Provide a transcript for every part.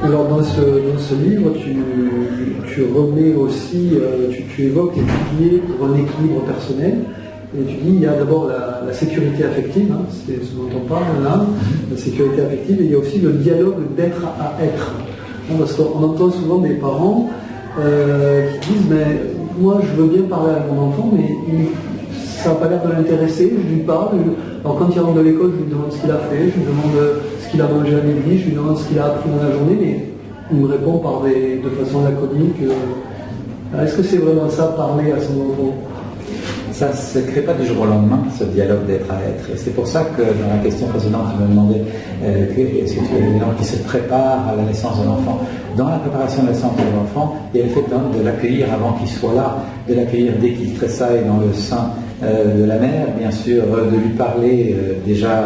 Alors dans ce livre, tu remets aussi, tu évoques les piliers pour un équilibre personnel. Et tu dis, il y a d'abord la sécurité affective, hein, c'est ce dont on parle là, la sécurité affective, et il y a aussi le dialogue d'être à être. Hein, parce qu'on entend souvent des parents qui disent, mais moi je veux bien parler à mon enfant, mais ça n'a pas l'air de l'intéresser, je lui parle. Alors quand il rentre de l'école, je lui demande ce qu'il a fait, je lui demande ce qu'il a mangé à midi, je lui demande ce qu'il a appris dans la journée, mais il me répond de façon laconique. Est-ce que c'est vraiment ça, parler à son enfant? Ça ne se crée pas du jour au lendemain, ce dialogue d'être à être. Et c'est pour ça que dans la question précédente, tu me demandais est-ce que tu as des gens qui se préparent à la naissance de l'enfant. Dans la préparation de la naissance de l'enfant, il y a le fait de l'accueillir avant qu'il soit là, de l'accueillir dès qu'il tressaille dans le sein de la mère, bien sûr, de lui parler déjà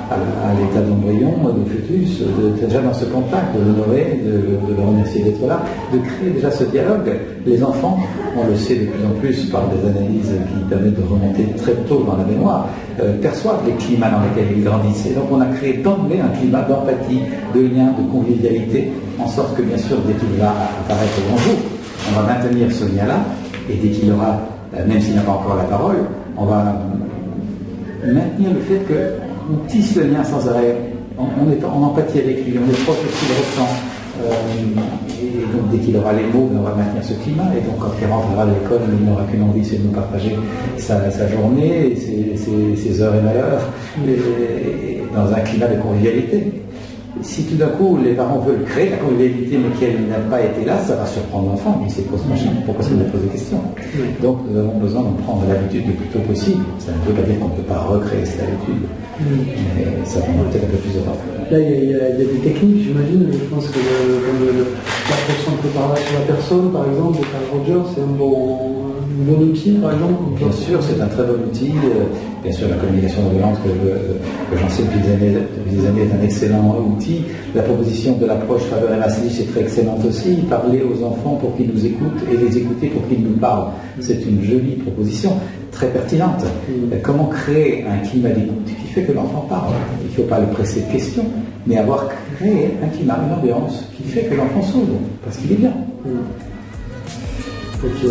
à l'état d'embryon, de fœtus, déjà dans ce contact, de l'honorer, de le remercier d'être là, de créer déjà ce dialogue. Les enfants, on le sait de plus en plus par des analyses qui permettent de remonter très tôt dans la mémoire, perçoivent les climats dans lesquels ils grandissent. Et donc on a créé d'emblée un climat d'empathie, de lien, de convivialité, en sorte que bien sûr, dès qu'il va apparaître au grand jour, on va maintenir ce lien-là, et dès qu'il aura, même s'il n'a pas encore la parole, on va maintenir le fait qu'on tisse le lien sans arrêt, on est en empathie avec lui, on est proche de ce qu'il ressent. Et donc dès qu'il aura les mots, on va maintenir ce climat, et donc quand il rentrera à l'école, il n'aura qu'une envie, c'est de nous partager sa journée, ses heures et malheurs, dans un climat de convivialité. Si tout d'un coup les parents veulent créer la convivialité mais qu'elle n'a pas été là, ça va surprendre l'enfant, il s'est posé machin, pourquoi se poser des questions. Donc nous avons besoin d'en prendre l'habitude le plus tôt possible. Ça ne veut pas dire qu'on ne peut pas recréer cette habitude, mais ça prendra peut-être un peu plus de temps. Là il y a des techniques, j'imagine, mais je pense que l'approche de préparation sur la personne, par exemple, de Carl Rogers, c'est un bon outil, par exemple. Bien sûr, c'est un très bon outil. Bien sûr, la communication non violente que j'enseigne depuis des années est un excellent outil. La proposition de l'approche faveur et massage est très excellente aussi. Parler aux enfants pour qu'ils nous écoutent et les écouter pour qu'ils nous parlent. C'est une jolie proposition, très pertinente. Comment créer un climat d'écoute qui fait que l'enfant parle? Il ne faut pas le presser de questions, mais avoir créé un climat, une ambiance qui fait que l'enfant s'ouvre, parce qu'il est bien. Ok.